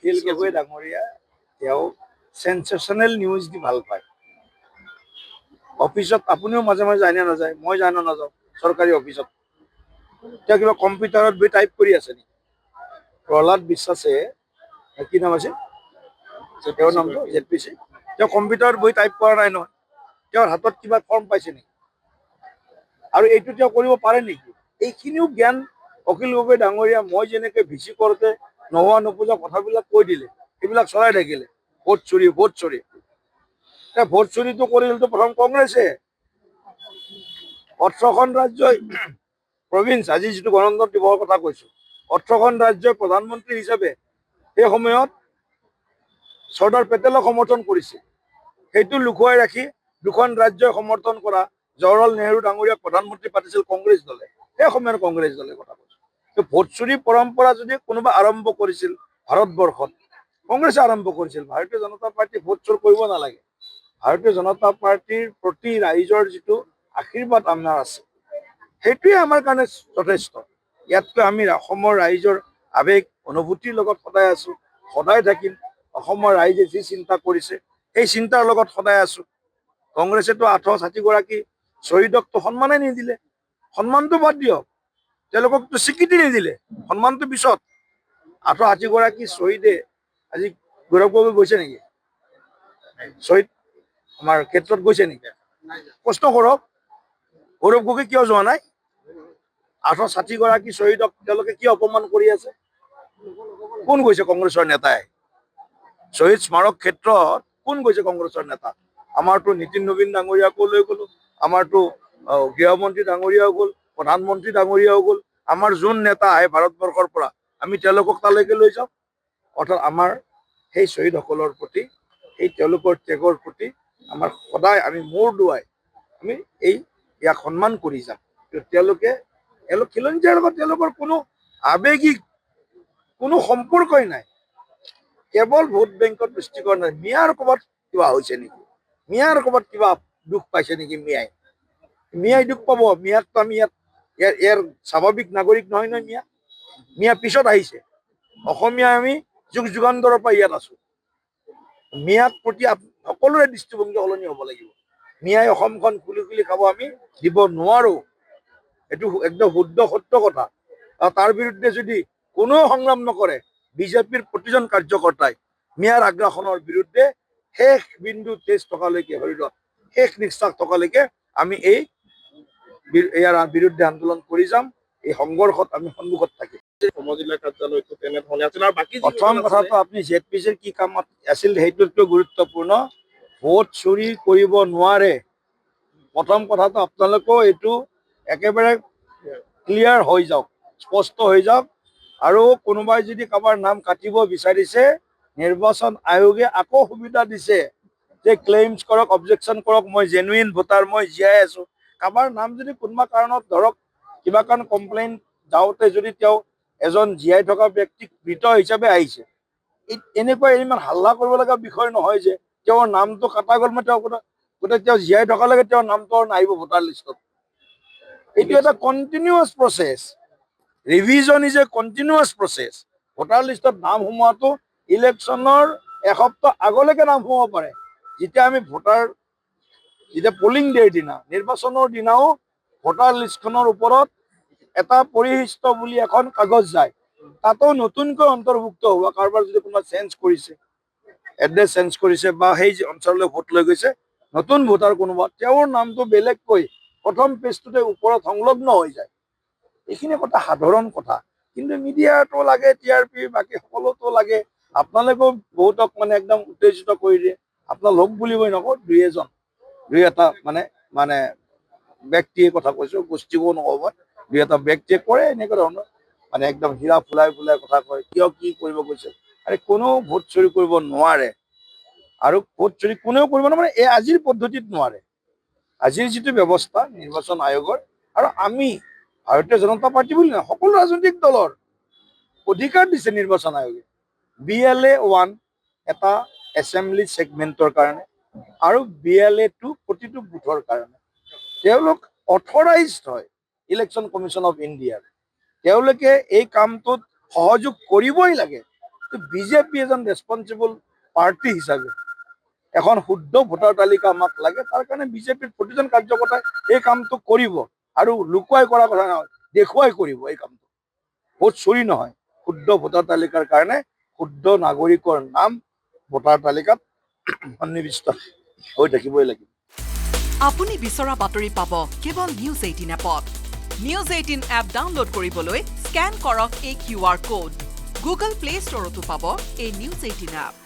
অখিল গগৈ ডাঙৰীয়া তেওঁ সেন্সেশনেল নিউজ দি ভাল পায়। অফিসত আপুনিও মাজে মাজে যায় নে নাযায়, মই যায় না নাযাওঁ চৰকাৰী অফিসত, তেওঁ কিবা কম্পিউটাৰত বহি টাইপ কৰি আছে নেকি? প্ৰহ্লাদ বিশ্বাসে, কি নাম আছে তেওঁৰ নামটো, ZPC, তেওঁ কম্পিউটাৰত বহি টাইপ কৰা নাই নহয়, তেওঁৰ হাতত কিবা ফৰ্ম পাইছে নেকি? আৰু এইটো তেওঁ কৰিব পাৰে নেকি? এইখিনিও জ্ঞান অখিল গগৈ ডাঙৰীয়া মই যেনেকে ভিচি কৰোঁতে নোহোৱা নোপোজা কথাবিলাক কৈ দিলে, সেইবিলাক চলাই থাকিলে, ভোট চুৰি ভোট চুৰি। ভোট চুৰিটো কৰিলেতো প্ৰথম কংগ্ৰেছে। 18খন ৰাজ্যই প্ৰভিন্স, আজি যিটো গণতন্ত্ৰ দিৱসৰ কথা কৈছো, 18খন ৰাজ্যৰ প্ৰধানমন্ত্ৰী হিচাপে সেই সময়ত চৰ্দাৰ পেটেলক সমৰ্থন কৰিছিল। সেইটো লুকুৱাই ৰাখি দুখন ৰাজ্যই সমৰ্থন কৰা জৱাহৰলাল নেহৰু ডাঙৰীয়াক প্ৰধানমন্ত্ৰী পাতিছিল কংগ্ৰেছ দলে, সেই সময়ৰ কংগ্ৰেছ দলে কথা কৈছো। ভোট চুৰি পৰম্পৰা যদি কোনোবা আৰম্ভ কৰিছিল ভাৰতবৰ্ষত, কংগ্ৰেছে আৰম্ভ কৰিছিল। ভাৰতীয় জনতা পাৰ্টি ভোট চুৰ কৰিব নালাগে। ভাৰতীয় জনতা পাৰ্টিৰ প্ৰতি ৰাইজৰ যিটো আশীৰ্বাদ আমাৰ আছে, সেইটোৱে আমাৰ কাৰণে যথেষ্ট। ইয়াতকৈ আমি অসমৰ ৰাইজৰ আৱেগ অনুভূতিৰ লগত সদায় আছো, সদায় থাকিম। অসমৰ ৰাইজে যি চিন্তা কৰিছে সেই চিন্তাৰ লগত সদায় আছো। কংগ্ৰেছেতো 68 গৰাকী শ্বহীদকতো সন্মানে নিদিলে, সন্মানটো বাদ দিয়ক, তেওঁলোককতো স্বীকৃতি নিদিলে, সন্মানটো পিছত। 68 গৰাকী শ্বহীদে আজি গৌৰৱ গগৈ গৈছে নেকি শ্বহীদ আমাৰ ক্ষেত্ৰত, গৈছে নেকি? প্ৰশ্ন কৰক, গৌৰৱ গগৈ কিয় যোৱা নাই? 68 গৰাকী শ্বহীদক তেওঁলোকে কিয় অপমান কৰি আছে? কোন গৈছে কংগ্ৰেছৰ নেতাই? শ্বহীদ স্মাৰক ক্ষেত্ৰত কোন গৈছে কংগ্ৰেছৰ নেতা? আমাৰতো নীতিন নবীন ডাঙৰীয়াকো লৈ গলো, আমাৰতো গৃহমন্ত্ৰী ডাঙৰীয়াও গ'ল, প্ৰধানমন্ত্ৰী ডাঙৰীয়াও গ'ল। আমাৰ যোন নেতা আহে ভাৰতবৰ্ষৰ পৰা আমি তেওঁলোকক তালৈকে লৈ যাওঁ। অৰ্থাৎ আমাৰ সেই শ্বহীদসকলৰ প্ৰতি, সেই তেওঁলোকৰ ত্যাগৰ প্ৰতি আমাৰ সদায় আমি মূৰ দোৱাই আমি ইয়াক সন্মান কৰি যাম। তেওঁলোকে খিলঞ্জীয়াৰ লগত তেওঁলোকৰ কোনো আৱেগিক কোনো সম্পৰ্কই নাই, কেৱল ভোট বেংকত দৃষ্টিকৰণ নাই। মিয়াৰ ক'ৰবাত কিবা হৈছে নেকি? মিয়াৰ ক'ৰবাত কিবা দুখ পাইছে নেকি? মিয়াই দুখ পাব? মিয়াকতো আমি ইয়াৰ স্বাভাৱিক নাগৰিক নহয় নহয়। মিয়া পিছত আহিছে। অসমীয়া আমি যুগ যুগান্তৰৰ পৰা ইয়াত আছো। মিয়াক প্ৰতি সকলোৰে দৃষ্টিভংগী সলনি হ'ব লাগিব। মিয়াই অসমখন খুলি খুলি খাব আমি দিব নোৱাৰো, এইটো একদম শুদ্ধ সত্য কথা। আৰু তাৰ বিৰুদ্ধে যদি কোনো সংগ্ৰাম নকৰে বিজেপিৰ প্ৰতিজন কাৰ্যকৰ্তাই, মিয়াৰ আগ্ৰাসনৰ বিৰুদ্ধে শেষ বিন্দু তেজ টকালৈকে, শৰীৰত শেষ নিশ্বাস টকালৈকে আমি ইয়াৰ বিৰুদ্ধে আন্দোলন কৰি যাম। এই সংঘৰ্ষত আমি সন্মুখত থাকিম। প্ৰথম কথাটো আপুনি ZPCৰ কি কামত আছিল সেইটোতকৈ গুৰুত্বপূৰ্ণ। ভোট চুৰি কৰিব নোৱাৰে। প্ৰথম কথাটো আপোনালোকেও এইটো একেবাৰে ক্লিয়াৰ হৈ যাওক, স্পষ্ট হৈ যাওক। আৰু কোনোবাই যদি কাৰোবাৰ নাম কাটিব বিচাৰিছে, নিৰ্বাচন আয়োগে আকৌ সুবিধা দিছে যে ক্লেইমছ কৰক, অবজেকশ্যন কৰক, মই জেনুইন ভোটাৰ, মই জীয়াই আছো। কাৰোবাৰ নাম যদি কোনোবা কাৰণত ধৰক কিবা কাৰণ কমপ্লেইন যাওঁতে যদি তেওঁ এজন জীয়াই থকা ব্যক্তিক মৃত হিচাপে আহিছে, এনেকুৱা ইমান হাল্লা কৰিব লগা বিষয় নহয় যে তেওঁৰ নামটো কটা গ'ল, মই তেওঁ জীয়াই থকালৈকে তেওঁৰ নামটো নাহিব ভোটাৰ লিষ্টত। এইটো এটা continuous process. Revision is a continuous process. Voter লিষ্টত নাম সোমোৱাটো ইলেকশ্যনৰ এসপ্তাহ আগলৈকে নাম সোমাব পাৰে। যেতিয়া আমি যেতিয়া পলিং ডেৰ দিনা, নিৰ্বাচনৰ দিনাও ভোটাৰ লিষ্টখনৰ ওপৰত এটা পৰিশিষ্ট বুলি এখন কাগজ যায়, তাতো নতুনকৈ অন্তৰ্ভুক্ত হ'ব। কাৰোবাৰ যদি কোনোবা চেঞ্জ কৰিছে, এড্ৰেছ চেঞ্জ কৰিছে বা সেই অঞ্চললৈ ভোট লৈ গৈছে, নতুন ভোটাৰ কোনোবা, তেওঁৰ নামটো বেলেগকৈ প্ৰথম পেজটোতে ওপৰত সংলগ্ন হৈ যায়। এইখিনি কথা সাধাৰণ কথা, কিন্তু মিডিয়াটো লাগে, TRP বাকী সকলোতো লাগে। আপোনালোকেও বহুতক একদম উত্তেজিত কৰি দিয়ে। আপোনালোক বুলিবই নকওঁ, দুই এটা মানে ব্যক্তিয়ে কথা কৈছো, গোষ্ঠীও নক'ব, দুই এটা ব্যক্তিয়ে কৰে এনেকুৱা ধৰণৰ একদম হীৰা ফুলাই ফুলাই কথা কয়। কিয় কি কৰিব গৈছে? আৰে কোনেও ভোট চুৰি কৰিব নোৱাৰে। আৰু ভোট চুৰি কোনেও কৰিব নোৱাৰে, এই আজিৰ পদ্ধতিত নোৱাৰে। আজিৰ যিটো ব্যৱস্থা নিৰ্বাচন আয়োগৰ, আৰু আমি ভাৰতীয় জনতা পাৰ্টি বুলি নহয়, সকলো ৰাজনৈতিক দলৰ অধিকাৰ দিছে নিৰ্বাচন আয়োগে। BLA 1 এটা এছেম্বলি ছেগমেণ্টৰ কাৰণে আৰু BLA 2 প্ৰতিটো বুথৰ কাৰণে। তেওঁলোক অথৰাইজড হয় ইলেকশ্যন কমিশ্যন অফ ইণ্ডিয়াৰ। তেওঁলোকে এই কামটোত সহযোগ কৰিবই লাগে। বিজেপি এজন ৰেছপনচিবল পাৰ্টি হিচাপে এখন শুদ্ধ ভোটাৰ তালিকা আমাক লাগে। তাৰ কাৰণে বিজেপিৰ প্ৰতিজন কাৰ্যকৰ্তাই এই কামটো কৰিব আৰু লুকুৱাই কৰা কথা নহয়, দেখুৱাই কৰিব এই কামটো। ভোট চুৰি নহয়, শুদ্ধ ভোটাৰ তালিকাৰ কাৰণে শুদ্ধ নাগৰিকৰ নাম ভোটাৰ তালিকাত সন্নিৱিষ্ট হৈ থাকিবই লাগিব। আপুনি বিচৰা বাতৰি পাব কেৱল নিউজ 18 এপত। নিউজ 18 এপ ডাউনলোড কৰিবলৈ স্কেন কৰক এই QR কোড। গুগল প্লে ষ্টৰতো পাব এই নিউজ 18 এপ।